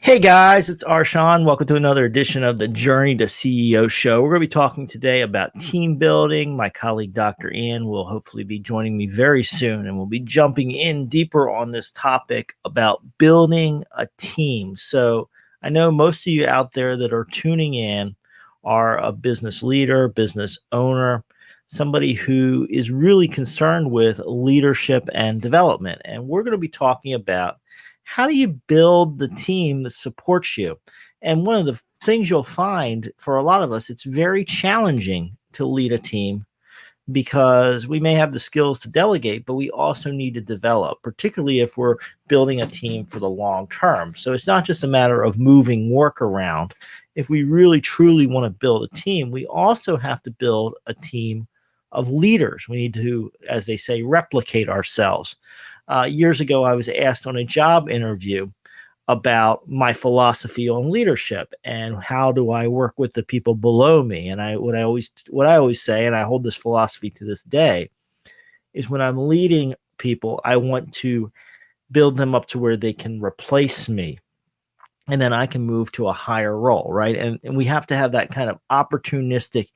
Hey guys, it's Shawn. Welcome to another edition of the Journey to CEO show. We're going to be talking today about team building. My colleague, Dr. Ian, will hopefully be joining me very soon, and we'll be jumping in deeper on this topic about building a team. So I know most of you out there that are tuning in are a business leader, business owner, somebody who is really concerned with leadership and development. And we're going to be talking about how do you build the team that supports you? And one of the things you'll find for a lot of us, it's very challenging to lead a team because we may have the skills to delegate, but we also need to develop, particularly if we're building a team for the long term. So it's not just a matter of moving work around. If we really truly want to build a team, we also have to build a team of leaders. We need to, as they say, replicate ourselves. Years ago, I was asked on a job interview about my philosophy on leadership and how do I work with the people below me. And what I always say, and I hold this philosophy to this day, is when I'm leading people, I want to build them up to where they can replace me. And then I can move to a higher role, right? And we have to have that kind of opportunistic,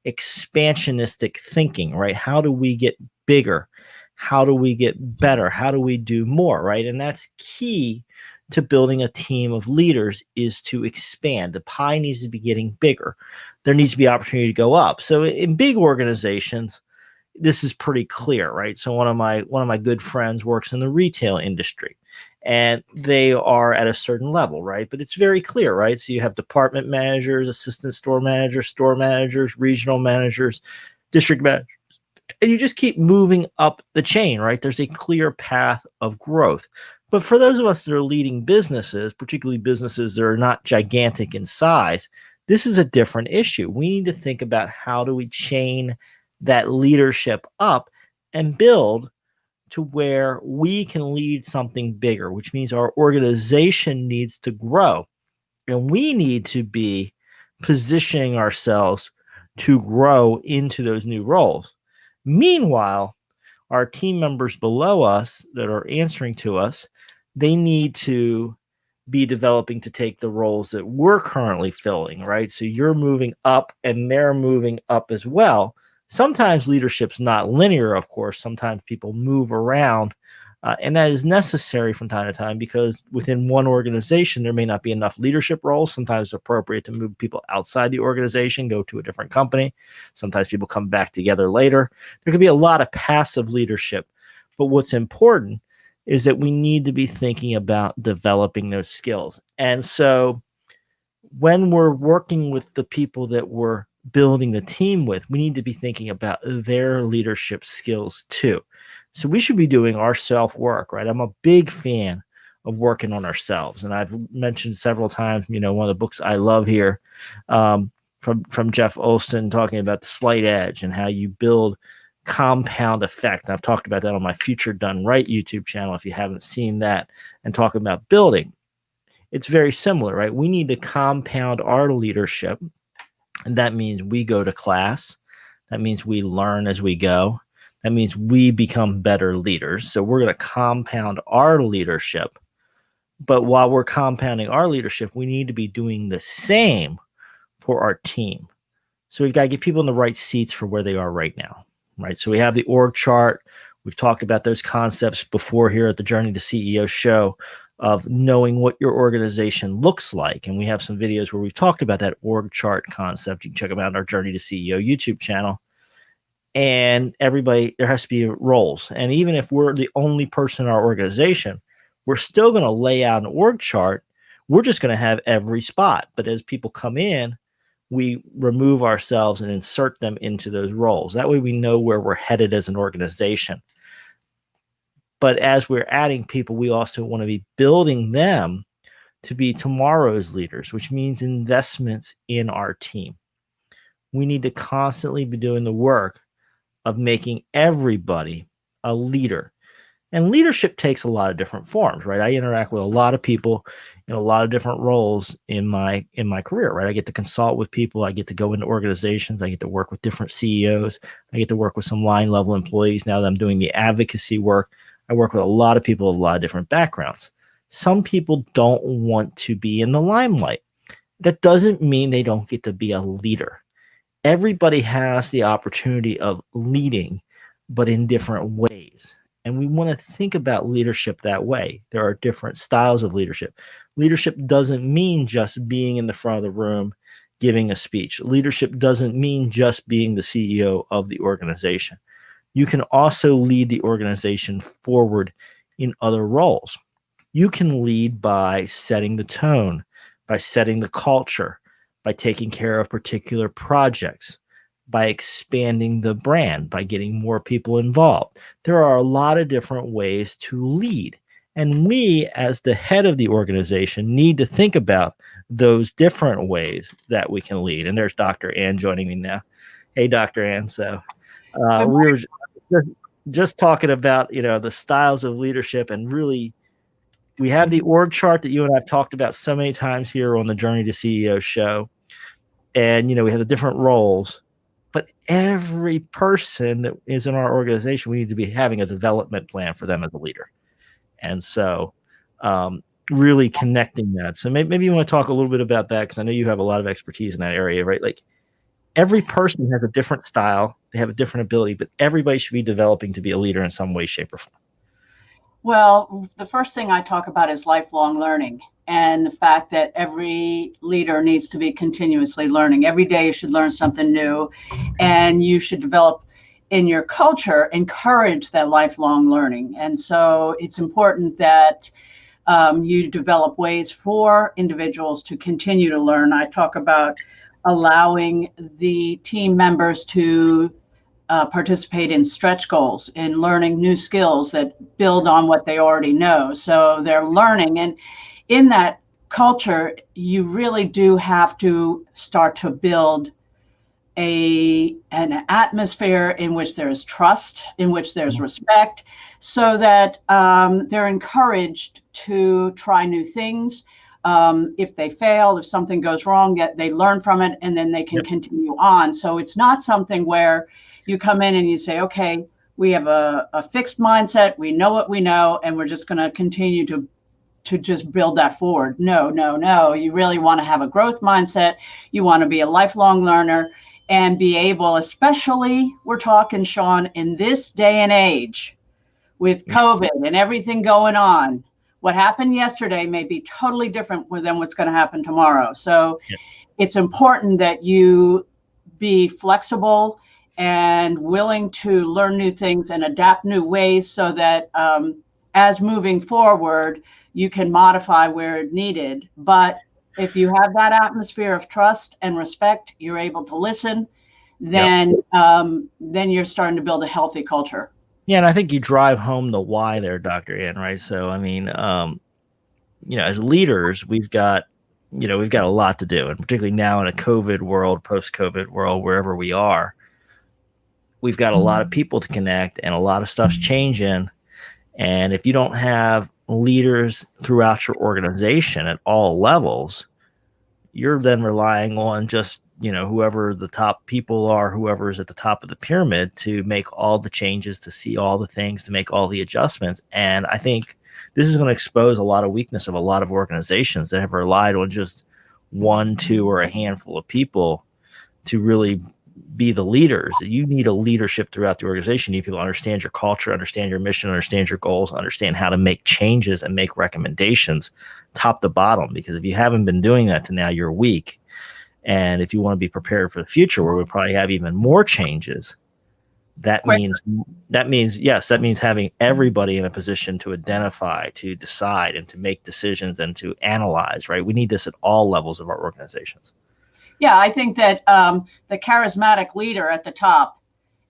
expansionistic thinking, right? How do we get bigger? How do we get better? How do we do more, right? And that's key to building a team of leaders, is to expand. The pie needs to be getting bigger. There needs to be opportunity to go up. So in big organizations, this is pretty clear, right? So one of my good friends works in the retail industry, and they are at a certain level, right? But it's very clear, right? So you have department managers, assistant store managers, regional managers, district managers, and you just keep moving up the chain, right? There's a clear path of growth. But for those of us that are leading businesses, particularly businesses that are not gigantic in size, this is a different issue. We need to think about how do we chain that leadership up and build to where we can lead something bigger, which means our organization needs to grow. And we need to be positioning ourselves to grow into those new roles. Meanwhile, our team members below us that are answering to us, they need to be developing to take the roles that we're currently filling, right? So you're moving up and they're moving up as well. Sometimes leadership's not linear, of course. Sometimes people move around, and that is necessary from time to time because within one organization, there may not be enough leadership roles. Sometimes it's appropriate to move people outside the organization, go to a different company. Sometimes people come back together later. There could be a lot of passive leadership, but what's important is that we need to be thinking about developing those skills. And so when we're working with the people that we're building the team with, we need to be thinking about their leadership skills too. So we should be doing our self-work, right? I'm a big fan of working on ourselves. And I've mentioned several times, one of the books I love here from Jeff Olson, talking about the slight edge and how you build compound effect. I've talked about that on my Future Done Right YouTube channel if you haven't seen that, and talking about building. It's very similar, right? We need to compound our leadership. And that means we go to class. That means we learn as we go. That means we become better leaders. So we're going to compound our leadership. But while we're compounding our leadership, we need to be doing the same for our team. So we've got to get people in the right seats for where they are right now, right? So we have the org chart. We've talked about those concepts before here at the Journey to CEO show, of knowing what your organization looks like. And we have some videos where we've talked about that org chart concept. You can check them out on our Journey to CEO YouTube channel. And everybody, there has to be roles. And even if we're the only person in our organization, we're still going to lay out an org chart. We're just going to have every spot. But as people come in, we remove ourselves and insert them into those roles. That way we know where we're headed as an organization. But as we're adding people, we also want to be building them to be tomorrow's leaders, which means investments in our team. We need to constantly be doing the work of making everybody a leader. And leadership takes a lot of different forms, right? I interact with a lot of people in a lot of different roles in my career, right? I get to consult with people. I get to go into organizations. I get to work with different CEOs. I get to work with some line level employees now that I'm doing the advocacy work. I work with a lot of people of a lot of different backgrounds. some people don't want to be in the limelight. That doesn't mean they don't get to be a leader. Everybody has the opportunity of leading, but in different ways. And we want to think about leadership that way. There are different styles of leadership. Leadership doesn't mean just being in the front of the room, giving a speech. Leadership doesn't mean just being the CEO of the organization. You can also lead the organization forward in other roles. You can lead by setting the tone, by setting the culture, by taking care of particular projects, by expanding the brand, by getting more people involved. There are a lot of different ways to lead. And we, as the head of the organization, need to think about those different ways that we can lead. And there's Dr. Ann joining me now. Hey, Dr. Ann. So we were just talking about, the styles of leadership, and really we have the org chart that you and I've talked about so many times here on the Journey to CEO show. And, we have the different roles, but every person that is in our organization, we need to be having a development plan for them as a leader. And so really connecting that. So maybe you want to talk a little bit about that, because I know you have a lot of expertise in that area, right? Like, every person has a different style, they have a different ability, but everybody should be developing to be a leader in some way, shape, or form. Well, the first thing I talk about is lifelong learning, and the fact that every leader needs to be continuously learning. Every day you should learn something new, and you should develop in your culture, encourage that lifelong learning. And so it's important that you develop ways for individuals to continue to learn. I talk about allowing the team members to participate in stretch goals, in learning new skills that build on what they already know. So they're learning. And in that culture, you really do have to start to build an atmosphere in which there is trust, in which there's respect, so that they're encouraged to try new things. If they fail, if something goes wrong, they learn from it, and then they can continue on. So it's not something where you come in and you say, okay, we have a fixed mindset, we know what we know, and we're just going to continue to just build that forward. No. You really want to have a growth mindset. You want to be a lifelong learner and be able, especially, we're talking, Shawn, in this day and age with COVID and everything going on, what happened yesterday may be totally different than what's going to happen tomorrow. So it's important that you be flexible and willing to learn new things and adapt new ways, so that as moving forward, you can modify where needed. But if you have that atmosphere of trust and respect, you're able to listen, then you're starting to build a healthy culture. Yeah, and I think you drive home the why there, Dr. Ann, right? So, I mean, as leaders, we've got a lot to do, and particularly now in a COVID world, post-COVID world, wherever we are, we've got a lot of people to connect, and a lot of stuff's changing. And if you don't have leaders throughout your organization at all levels, you're then relying on just, whoever the top people are, whoever is at the top of the pyramid, to make all the changes, to see all the things, to make all the adjustments. And I think this is going to expose a lot of weakness of a lot of organizations that have relied on just one, two, or a handful of people to really be the leaders. You need a leadership throughout the organization. You need people to understand your culture, understand your mission, understand your goals, understand how to make changes and make recommendations top to bottom. Because if you haven't been doing that to now, you're weak. And if you want to be prepared for the future, where we probably have even more changes, that means having everybody in a position to identify, to decide, and to make decisions, and to analyze, right? We need this at all levels of our organizations. Yeah, I think that the charismatic leader at the top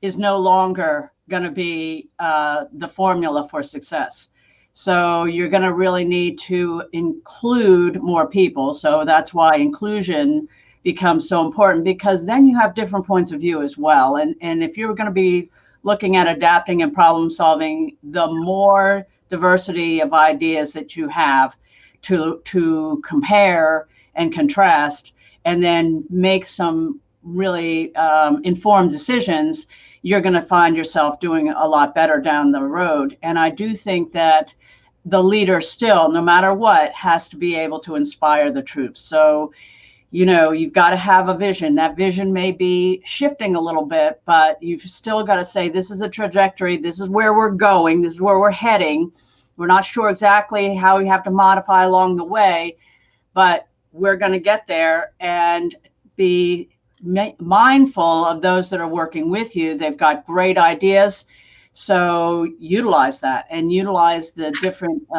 is no longer going to be the formula for success. So you're going to really need to include more people. So that's why inclusion becomes so important, because then you have different points of view as well. And if you're going to be looking at adapting and problem solving, the more diversity of ideas that you have to compare and contrast, and then make some really informed decisions, you're going to find yourself doing a lot better down the road. And I do think that the leader still, no matter what, has to be able to inspire the troops. So, you've got to have a vision. That vision may be shifting a little bit, but you've still got to say, this is a trajectory. This is where we're going. This is where we're heading. We're not sure exactly how we have to modify along the way, but we're going to get there, and be mindful of those that are working with you. They've got great ideas. So utilize that, and utilize the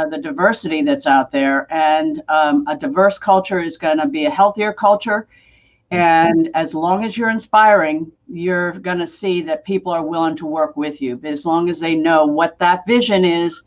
the diversity that's out there. And a diverse culture is going to be a healthier culture. And as long as you're inspiring, you're going to see that people are willing to work with you. But as long as they know what that vision is,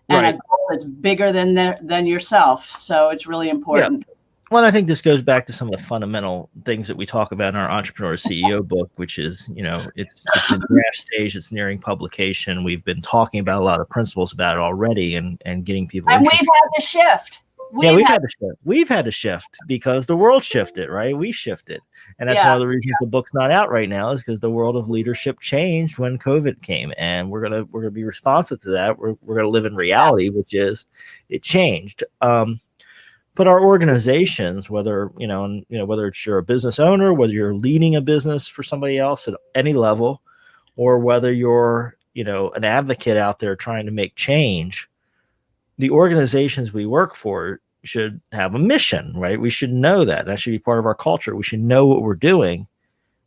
and a goal is bigger than yourself. So it's really important. Yeah. Well, I think this goes back to some of the fundamental things that we talk about in our Entrepreneur CEO book, which is, it's in draft stage, it's nearing publication. We've been talking about a lot of principles about it already, and getting people. And we've had to shift. We've had to shift. We've had to shift because the world shifted, right? We shifted, and that's one of the reasons the book's not out right now, is because the world of leadership changed when COVID came, and we're gonna be responsive to that. We're gonna live in reality, which is it changed. But our organizations, whether it's you're a business owner, whether you're leading a business for somebody else at any level, or whether you're an advocate out there trying to make change, the organizations we work for should have a mission, right? We should know that should be part of our culture. We should know what we're doing,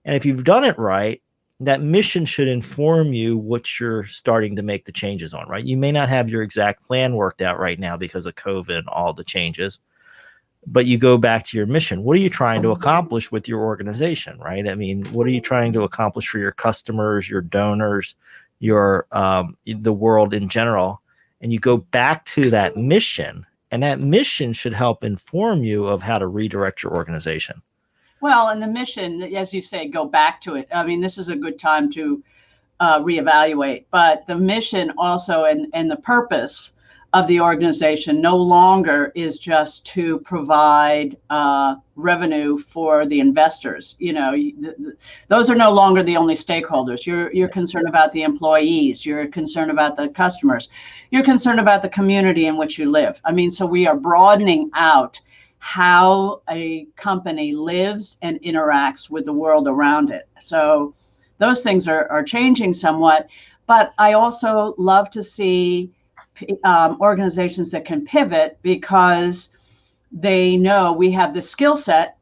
and if you've done it right, that mission should inform you what you're starting to make the changes on, right? You may not have your exact plan worked out right now because of COVID and all the changes, but you go back to your mission. What are you trying to accomplish with your organization, right? I mean, what are you trying to accomplish for your customers, your donors, your the world in general? And you go back to that mission, and that mission should help inform you of how to redirect your organization. Well, and the mission, as you say, go back to it. I mean, this is a good time to reevaluate, but the mission also, and the purpose of the organization no longer is just to provide revenue for the investors. Those are no longer the only stakeholders. You're concerned about the employees. You're concerned about the customers. You're concerned about the community in which you live. I mean, so we are broadening out how a company lives and interacts with the world around it. So those things are changing somewhat. But I also love to see organizations that can pivot, because they know we have the skill set,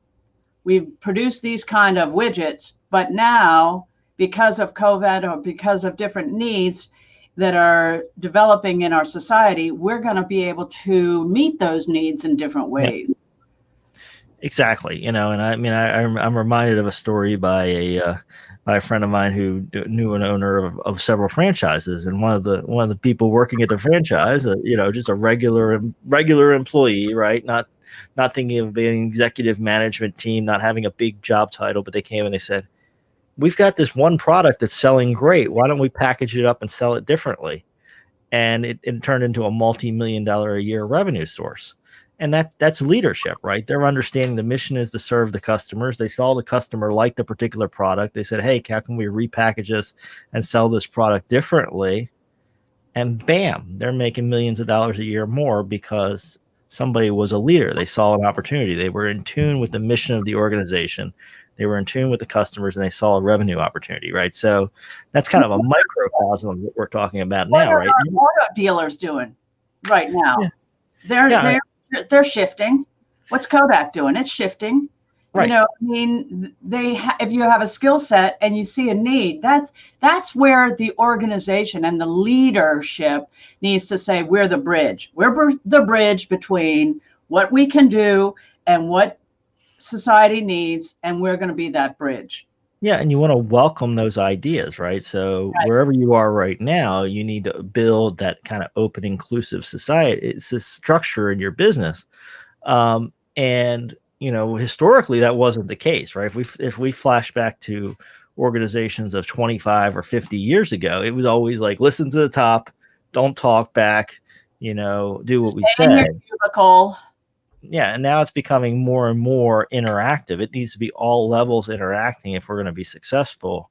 we've produced these kind of widgets, but now because of COVID or because of different needs that are developing in our society, we're going to be able to meet those needs in different ways. Yeah. Exactly. And I mean, I'm reminded of a story by a friend of mine who knew an owner of several franchises, and one of the people working at the franchise, just a regular employee, right? Not thinking of being an executive management team, not having a big job title, but they came and they said, "We've got this one product that's selling great. Why don't we package it up and sell it differently?" And it turned into a multi-million-dollar a year revenue source. And that's leadership, right? They're understanding the mission is to serve the customers. They saw the customer like the particular product. They said, "Hey, how can we repackage this and sell this product differently?" And bam, they're making millions of dollars a year more because somebody was a leader. They saw an opportunity. They were in tune with the mission of the organization. They were in tune with the customers, and they saw a revenue opportunity, right? So that's kind of a microcosm of what we're talking about now, right? What are auto dealers doing right now? Yeah. They're shifting. What's Kodak doing? It's shifting. Right. I mean, if you have a skill set and you see a need, that's where the organization and the leadership needs to say, we're the bridge. We're the bridge between what we can do and what society needs, and we're going to be that bridge. Yeah, and you want to welcome those ideas, right? So wherever you are right now, you need to build that kind of open, inclusive society. It's a structure in your business, and historically that wasn't the case, right? If we flash back to organizations of 25 or 50 years ago, it was always like, listen to the top, don't talk back, do what we say. In your cubicle. Yeah, and now it's becoming more and more interactive. It needs to be all levels interacting if we're going to be successful,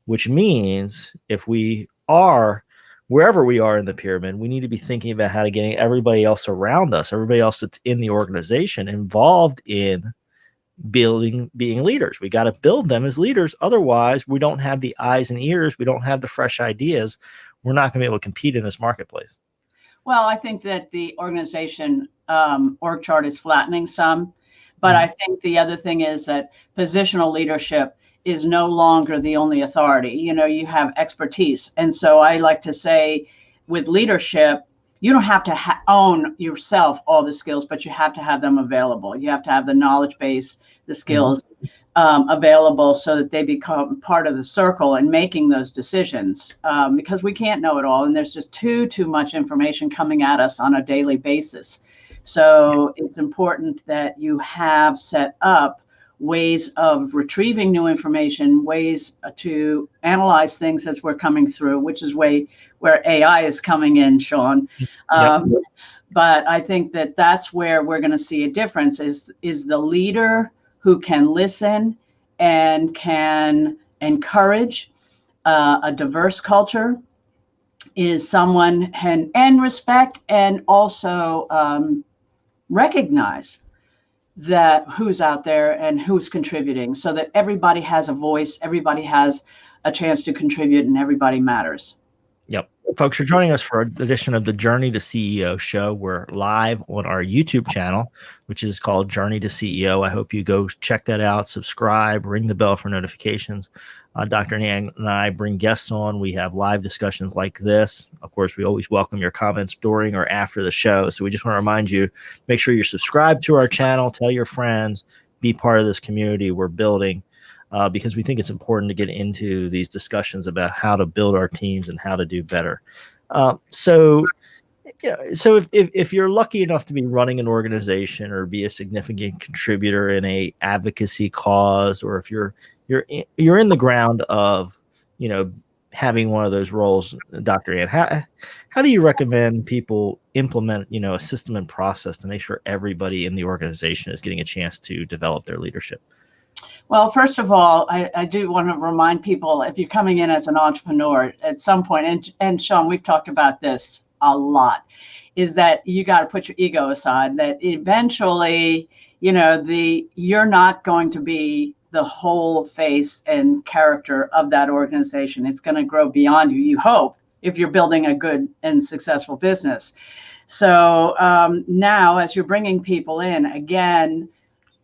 which means if we are wherever we are in the pyramid, we need to be thinking about how to get everybody else around us, everybody else that's in the organization involved in being leaders. We got to build them as leaders. Otherwise, we don't have the eyes and ears. We don't have the fresh ideas. We're not going to be able to compete in this marketplace. Well, I think that the organization org chart is flattening some, but I think the other thing is that positional leadership is no longer the only authority. You have expertise. And so I like to say with leadership, you don't have to own yourself all the skills, but you have to have them available. You have to have the knowledge base, the skills available so that they become part of the circle in making those decisions, because we can't know it all. And there's just too much information coming at us on a daily basis. So it's important that you have set up ways of retrieving new information, ways to analyze things as we're coming through, which is where AI is coming in, Shawn. But I think that that's where we're going to see a difference is the leader who can listen and can encourage a diverse culture, is someone and respect and also recognize that who's out there and who's contributing, so that everybody has a voice, everybody has a chance to contribute, and everybody matters. Yep. Folks, you're joining us for an edition of the Journey to CEO show. We're live on our YouTube channel, which is called Journey to CEO. I hope you go check that out, subscribe, ring the bell for notifications. Dr. Ann and I bring guests on. We have live discussions like this. Of course, we always welcome your comments during or after the show. So we just want to remind you, make sure you're subscribed to our channel, tell your friends, be part of this community we're building, because we think it's important to get into these discussions about how to build our teams and how to do better. So if you're lucky enough to be running an organization or be a significant contributor in a advocacy cause, or if you're in the ground of, having one of those roles, Dr. Ann, how do you recommend people implement, a system and process to make sure everybody in the organization is getting a chance to develop their leadership? Well, first of all, I do want to remind people, if you're coming in as an entrepreneur at some point, and Shawn, we've talked about this a lot, is that you got to put your ego aside, that eventually, you're not going to be the whole face and character of that organization. It's going to grow beyond you, you hope, if you're building a good and successful business. So now, as you're bringing people in, again,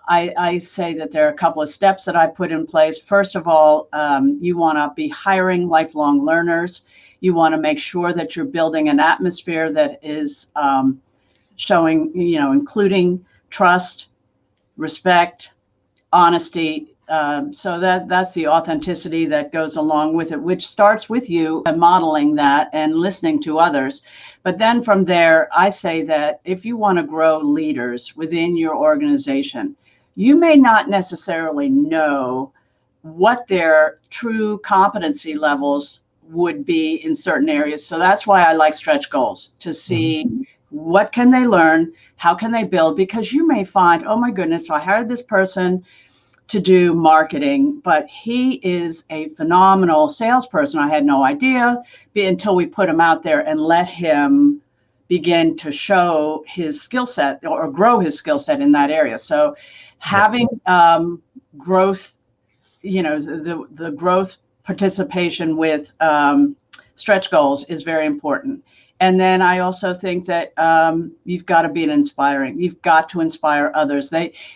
I say that there are a couple of steps that I put in place. First of all, you want to be hiring lifelong learners. You want to make sure that you're building an atmosphere that is showing, including trust, respect, honesty. So that's the authenticity that goes along with it, which starts with you and modeling that and listening to others. But then from there, I say that if you want to grow leaders within your organization, you may not necessarily know what their true competency levels would be in certain areas. So that's why I like stretch goals, to see what can they learn, how can they build, because you may find, oh my goodness, so I hired this person to do marketing, but he is a phenomenal salesperson. I had no idea until we put him out there and let him begin to show his skill set or grow his skill set in that area. So having growth, the growth participation with stretch goals is very important. And then I also think that you've got to be inspiring. You've got to inspire others.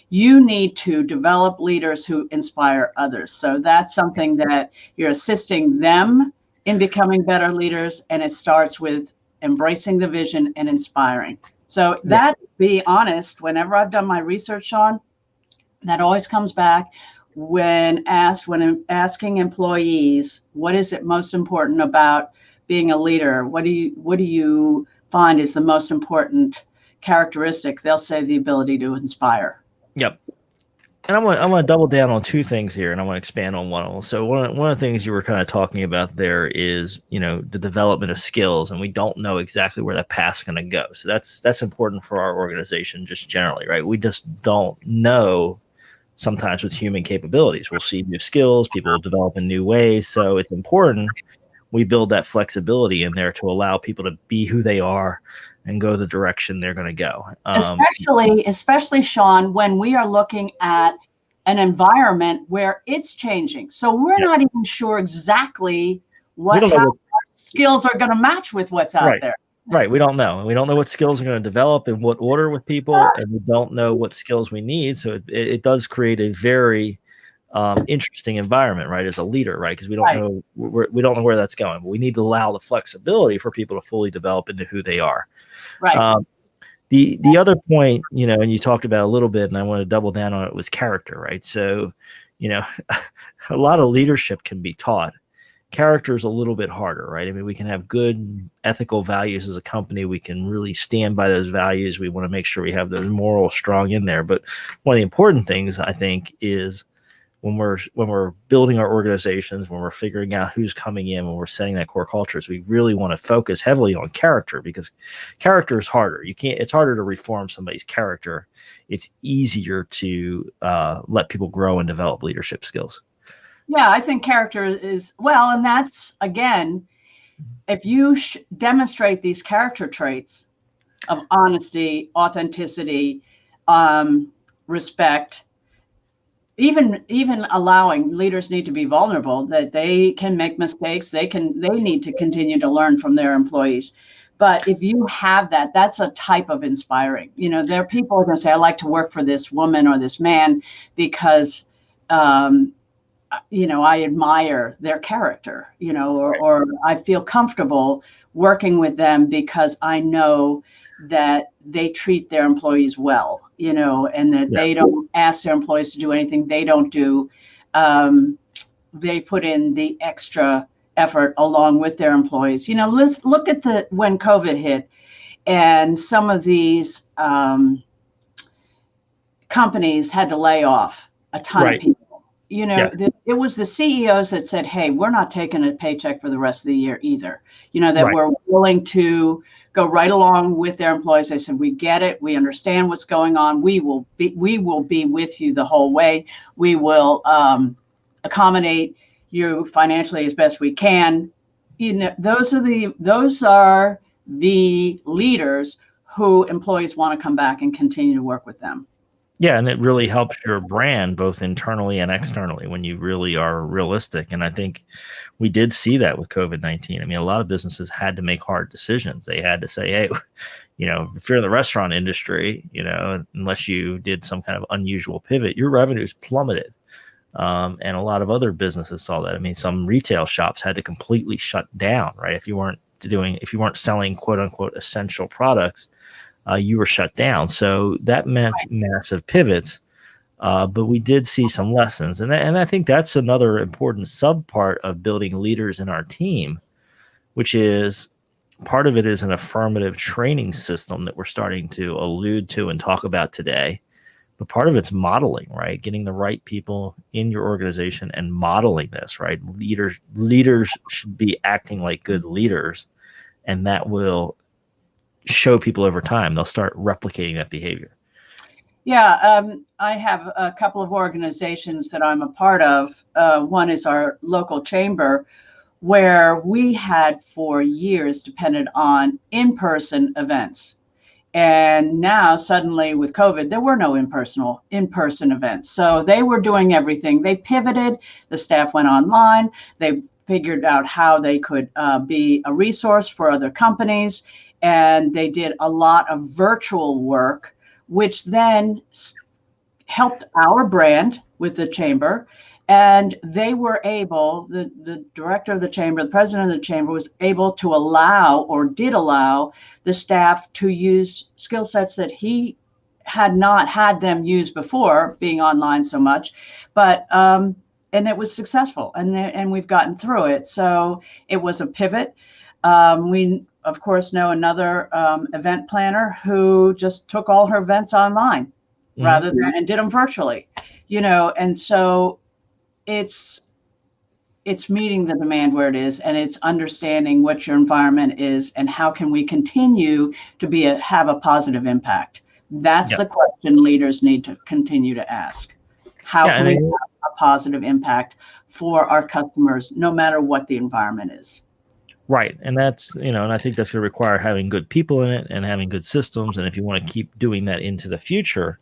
You need to develop leaders who inspire others. So that's something that you're assisting them in becoming better leaders. And it starts with embracing the vision and inspiring. So that, be honest, whenever I've done my research, Shawn, that always comes back when asking employees, what is it most important about being a leader? What do you find is the most important characteristic? They'll say the ability to inspire. Yep. And I want to double down on two things here, and I want to expand on one of them. So one of the things you were kind of talking about there is, the development of skills, and we don't know exactly where that path's going to go. So that's important for our organization just generally, right? We just don't know sometimes with human capabilities. We'll see new skills, people will develop in new ways. So it's important we build that flexibility in there to allow people to be who they are and go the direction they're going to go. Especially Shawn, when we are looking at an environment where it's changing. So we're not even sure exactly how our skills are going to match with what's out there. Right. We don't know. We don't know what skills are going to develop in what order with people, and we don't know what skills we need. So it does create a very interesting environment, right, as a leader, right? Because we don't know where that's going. But we need to allow the flexibility for people to fully develop into who they are. Right. The other point, and you talked about a little bit, and I want to double down on it, was character, right? So, a lot of leadership can be taught. Character is a little bit harder, right? I mean, we can have good ethical values as a company. We can really stand by those values. We want to make sure we have those morals strong in there. But one of the important things, I think, is when we're building our organizations, when we're figuring out who's coming in, when we're setting that core cultures, we really want to focus heavily on character, because character is harder. It's harder to reform somebody's character. It's easier to let people grow and develop leadership skills. Yeah, I think character is, and that's, again, if you demonstrate these character traits of honesty, authenticity, respect, even allowing leaders need to be vulnerable, that they can make mistakes. They need to continue to learn from their employees. But if you have that, that's a type of inspiring. There are people who are going to say, I like to work for this woman or this man because, I admire their character, or I feel comfortable working with them because I know that they treat their employees well, and that they don't ask their employees to do anything they don't do. They put in the extra effort along with their employees. Let's look at when COVID hit and some of these companies had to lay off a ton of people. It was the CEOs that said, hey, we're not taking a paycheck for the rest of the year either. That we're willing to go right along with their employees. They said, we get it. We understand what's going on. We will be with you the whole way. We will accommodate you financially as best we can. Those are the leaders who employees want to come back and continue to work with them. Yeah, and it really helps your brand both internally and externally when you really are realistic. And I think we did see that with COVID-19. I mean, a lot of businesses had to make hard decisions. They had to say, hey, if you're in the restaurant industry, unless you did some kind of unusual pivot, your revenues plummeted. And a lot of other businesses saw that. I mean, some retail shops had to completely shut down, right? If you weren't selling quote unquote essential products, you were shut down. So that meant massive pivots, but we did see some lessons. And I think that's another important subpart of building leaders in our team, which is part of it is an affirmative training system that we're starting to allude to and talk about today. But part of it's modeling, right? Getting the right people in your organization and modeling this, right? Leaders should be acting like good leaders, and that will show people over time. They'll start replicating that behavior. Yeah, I have a couple of organizations that I'm a part of. One is our local chamber, where we had for years depended on in-person events. And now suddenly with COVID, there were no in-person events. So they were doing everything. They pivoted, the staff went online, they figured out how they could be a resource for other companies. And they did a lot of virtual work, which then helped our brand with the chamber. And they were able, the director of the chamber, the president of the chamber was able to did allow the staff to use skill sets that he had not had them use before, being online so much. But, and it was successful, and we've gotten through it. So it was a pivot. We, of course, know another event planner who just took all her events online rather than, and did them virtually, and so it's meeting the demand where it is, and it's understanding what your environment is and how can we continue to have a positive impact. That's the question leaders need to continue to ask. How can we have a positive impact for our customers, no matter what the environment is? Right. And that's, and I think that's going to require having good people in it and having good systems. And if you want to keep doing that into the future,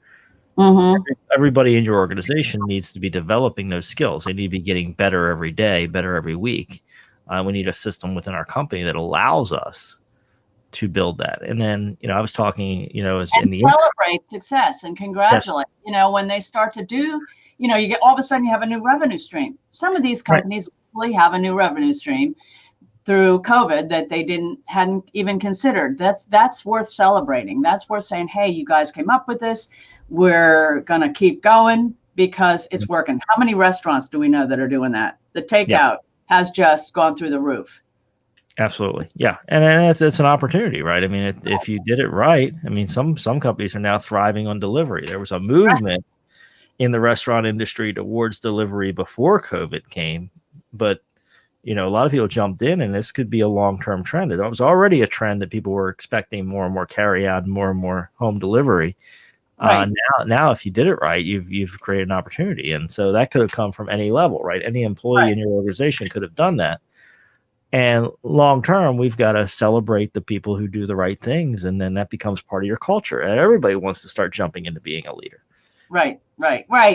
Mm-hmm. everybody in your organization needs to be developing those skills. They need to be getting better every day, better every week. We need a system within our company that allows us to build that. And then, I was talking, as And in the celebrate success and yes, congratulate, when they start to do, you get all of a sudden you have a new revenue stream. Some of these right, companies really have a new revenue stream through COVID that they hadn't even considered. That's worth celebrating. That's worth saying, hey, you guys came up with this. We're gonna keep going because it's working. How many restaurants do we know that are doing that? The takeout yeah, has just gone through the roof. absolutely, yeah. And it's an opportunity, right? I mean, if you did it right, I mean, some companies are now thriving on delivery. There was a movement in the restaurant industry towards delivery before COVID came, but a lot of people jumped in, and this could be a long-term trend. It was already a trend that people were expecting more and more carry out and more home delivery. Right. Now, if you did it right, you've created an opportunity, and so that could have come from any level, right? Any employee in your organization could have done that. And long term, we've got to celebrate the people who do the right things, and then that becomes part of your culture. And everybody wants to start jumping into being a leader. Right.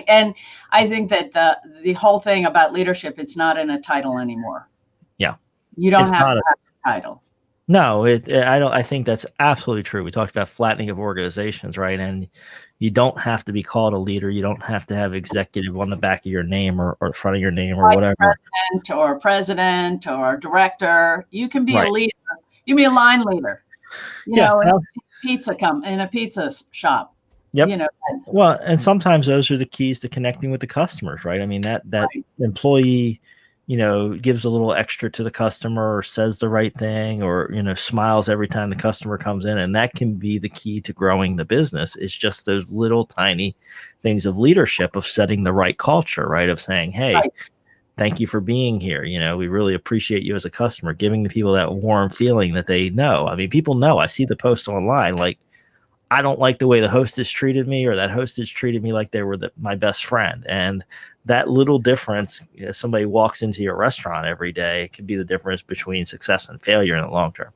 And I think that the whole thing about leadership, it's not in a title anymore. Yeah, you don't have to have a title. No, I think that's absolutely true. We talked about flattening of organizations, right? And you don't have to be called a leader. You don't have to have executive on the back of your name or front of your name or whatever. President or director. You can be a leader. You can be a line leader. In a pizza shop. Yep. Well, and sometimes those are the keys to connecting with the customers, right? I mean, that employee, gives a little extra to the customer or says the right thing or, smiles every time the customer comes in. And that can be the key to growing the business. It's just those little tiny things of leadership, of setting the right culture, right? Of saying, hey, thank you for being here. We really appreciate you as a customer, giving the people that warm feeling that they know. I mean, people know. I see the posts online, like, I don't like the way the hostess treated me, or that hostess treated me like they were my best friend. And that little difference, somebody walks into your restaurant every day, it could be the difference between success and failure in the long term.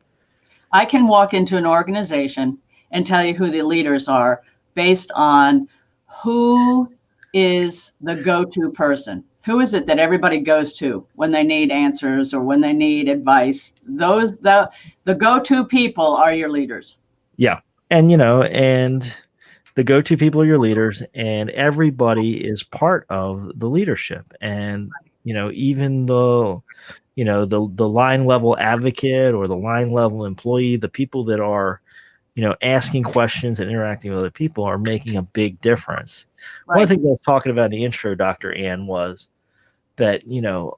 I can walk into an organization and tell you who the leaders are based on who is the go-to person. Who is it that everybody goes to when they need answers or when they need advice? The go-to people are your leaders. Yeah. And, and the go-to people are your leaders, and everybody is part of the leadership. And, even though, the line level advocate or the line level employee, the people that are, asking questions and interacting with other people are making a big difference. Right. One thing I was talking about in the intro, Dr. Ann, was that,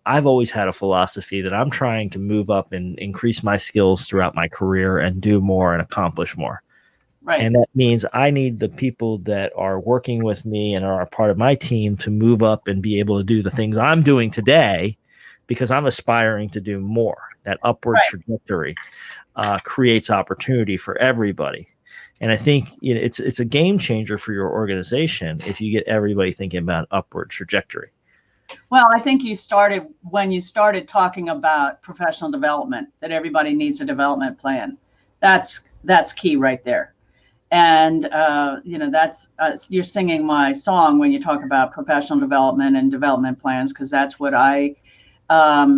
I've always had a philosophy that I'm trying to move up and increase my skills throughout my career and do more and accomplish more. Right. And that means I need the people that are working with me and are a part of my team to move up and be able to do the things I'm doing today, because I'm aspiring to do more. That upward trajectory creates opportunity for everybody. And I think it's a game changer for your organization if you get everybody thinking about upward trajectory. Well, I think when you started talking about professional development, that everybody needs a development plan. That's key right there. And, that's you're singing my song when you talk about professional development and development plans, because that's what I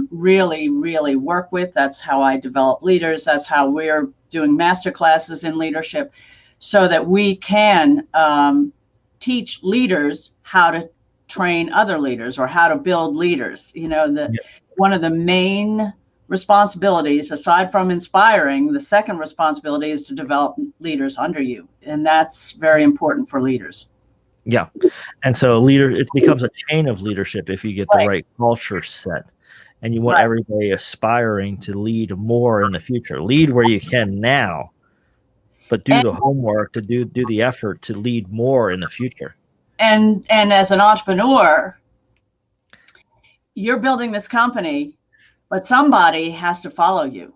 really, really work with. That's how I develop leaders. That's how we're doing master classes in leadership, so that we can teach leaders how to train other leaders or how to build leaders. One of the main responsibilities, aside from inspiring, the second responsibility is to develop leaders under you. And that's very important for leaders. Yeah. And so it becomes a chain of leadership if you get the right culture set. And you want everybody aspiring to lead more in the future. Lead where you can now, but do the homework to do the effort to lead more in the future. And as an entrepreneur, you're building this company, but somebody has to follow you.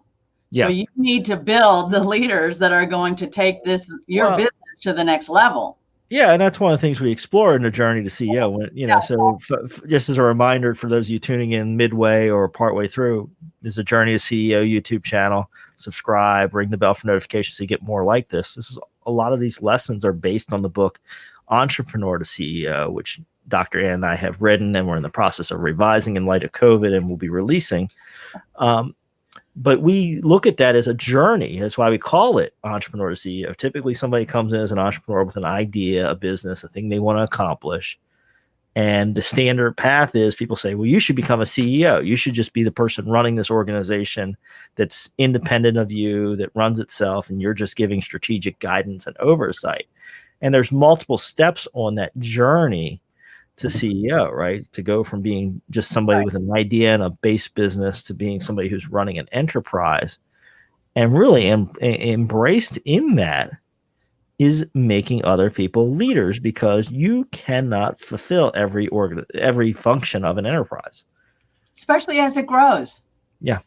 So you need to build the leaders that are going to take your business to the next level. Yeah, and that's one of the things we explore in the journey to CEO. When, so just as a reminder for those of you tuning in midway or partway through, there's a Journey to CEO YouTube channel. Subscribe, ring the bell for notifications so you get more like this. This is a lot of these lessons are based on the book Entrepreneur to CEO, which Dr. Ann and I have written, and we're in the process of revising in light of COVID, and we'll be releasing. But we look at that as a journey. That's why we call it Entrepreneur to CEO. Typically, somebody comes in as an entrepreneur with an idea, a business, a thing they want to accomplish. And the standard path is people say, well, you should become a CEO. You should just be the person running this organization that's independent of you, that runs itself, and you're just giving strategic guidance and oversight. And there's multiple steps on that journey to CEO, right? To go from being just somebody with an idea and a base business to being somebody who's running an enterprise. And really embraced in that is making other people leaders, because you cannot fulfill every function of an enterprise. Especially as it grows. Yeah.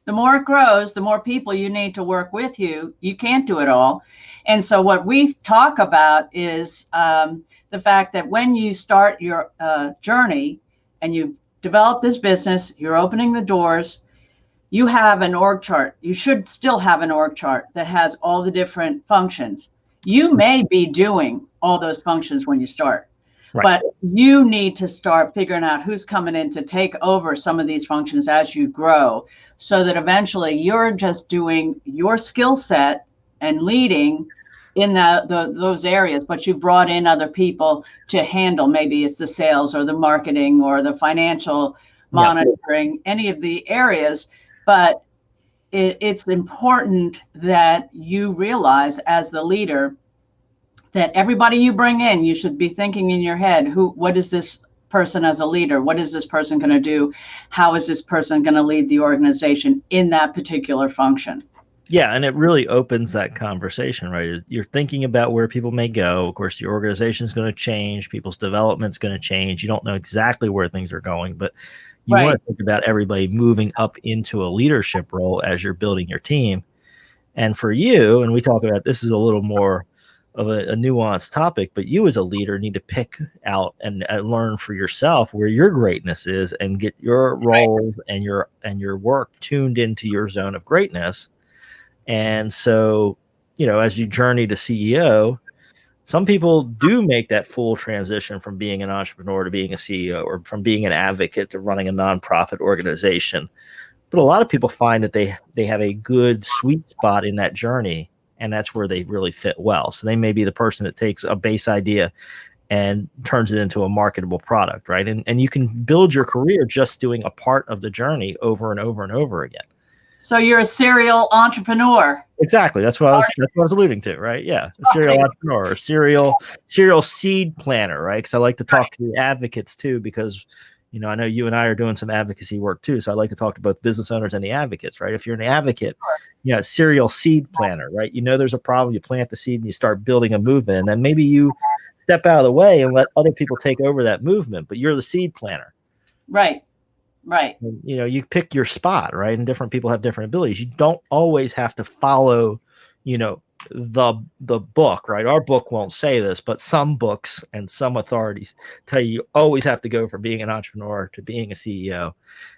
The more it grows, the more people you need to work with you. You can't do it all. And so what we talk about is the fact that when you start your journey and you've developed this business, you're opening the doors, you have an org chart. You should still have an org chart that has all the different functions. You may be doing all those functions when you start. Right. But you need to start figuring out who's coming in to take over some of these functions as you grow, so that eventually you're just doing your skill set and leading in those areas, but you brought in other people to handle, maybe it's the sales or the marketing or the financial monitoring, any of the areas. But it's important that you realize as the leader that everybody you bring in, you should be thinking in your head, what is this person as a leader? What is this person going to do? How is this person going to lead the organization in that particular function? Yeah, and it really opens that conversation, right? You're thinking about where people may go. Of course, your organization is going to change. People's development's going to change. You don't know exactly where things are going, but you want to think about everybody moving up into a leadership role as you're building your team. And for you, and we talk about this is a little more of a nuanced topic, but you as a leader need to pick out and learn for yourself where your greatness is and get your roles and your work tuned into your zone of greatness. And so, as you journey to CEO, some people do make that full transition from being an entrepreneur to being a CEO, or from being an advocate to running a nonprofit organization. But a lot of people find that they have a good sweet spot in that journey, and that's where they really fit well. So they may be the person that takes a base idea and turns it into a marketable product, right? And you can build your career just doing a part of the journey over and over and over again. So you're a serial entrepreneur. Exactly. That's what I was alluding to, right? Yeah. A serial entrepreneur, or serial seed planner, right? Because I like to talk to the advocates too, because I know you and I are doing some advocacy work too. So I like to talk to both business owners and the advocates, right? If you're an advocate, serial seed planner, right? There's a problem, you plant the seed and you start building a movement, and then maybe you step out of the way and let other people take over that movement, but you're the seed planner. Right. Right. You pick your spot, right? And different people have different abilities. You don't always have to follow, the book, right? Our book won't say this, but some books and some authorities tell you always have to go from being an entrepreneur to being a CEO.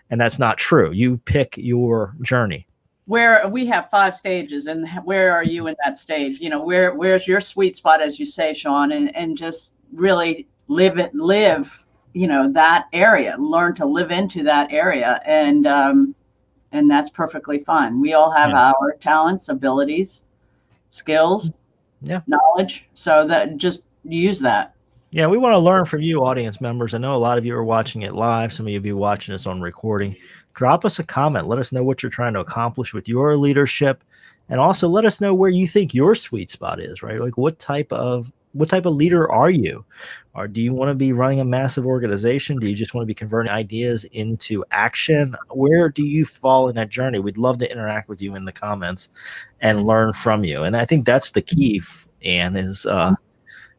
And that's not true. You pick your journey. Where we have 5 stages, and where are you in that stage? Where's your sweet spot, as you say, Shawn, and just really live that area, learn to live into that area. And that's perfectly fine. We all have our talents, abilities, skills, knowledge. So that just use that. Yeah, we want to learn from you, audience members. I know a lot of you are watching it live. Some of you will be watching us on recording. Drop us a comment. Let us know what you're trying to accomplish with your leadership. And also let us know where you think your sweet spot is, right? Like what type of leader are you? Or do you want to be running a massive organization? Do you just want to be converting ideas into action? Where do you fall in that journey? We'd love to interact with you in the comments and learn from you. And I think that's the key, Ann, is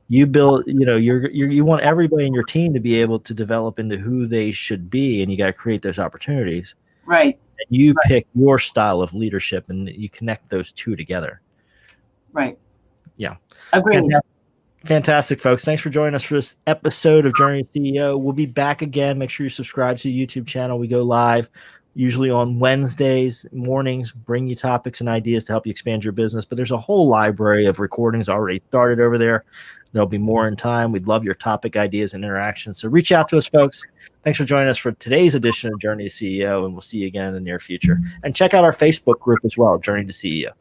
you build, you want everybody in your team to be able to develop into who they should be, and you got to create those opportunities. Right. And you pick your style of leadership, and you connect those two together. Right. Yeah. Agreed. Fantastic, folks. Thanks for joining us for this episode of Journey to CEO. We'll be back again. Make sure you subscribe to the YouTube channel. We go live usually on Wednesdays mornings, bring you topics and ideas to help you expand your business. But there's a whole library of recordings already started over there. There'll be more in time. We'd love your topic ideas and interactions. So reach out to us, folks. Thanks for joining us for today's edition of Journey to CEO, and we'll see you again in the near future. And check out our Facebook group as well, Journey to CEO.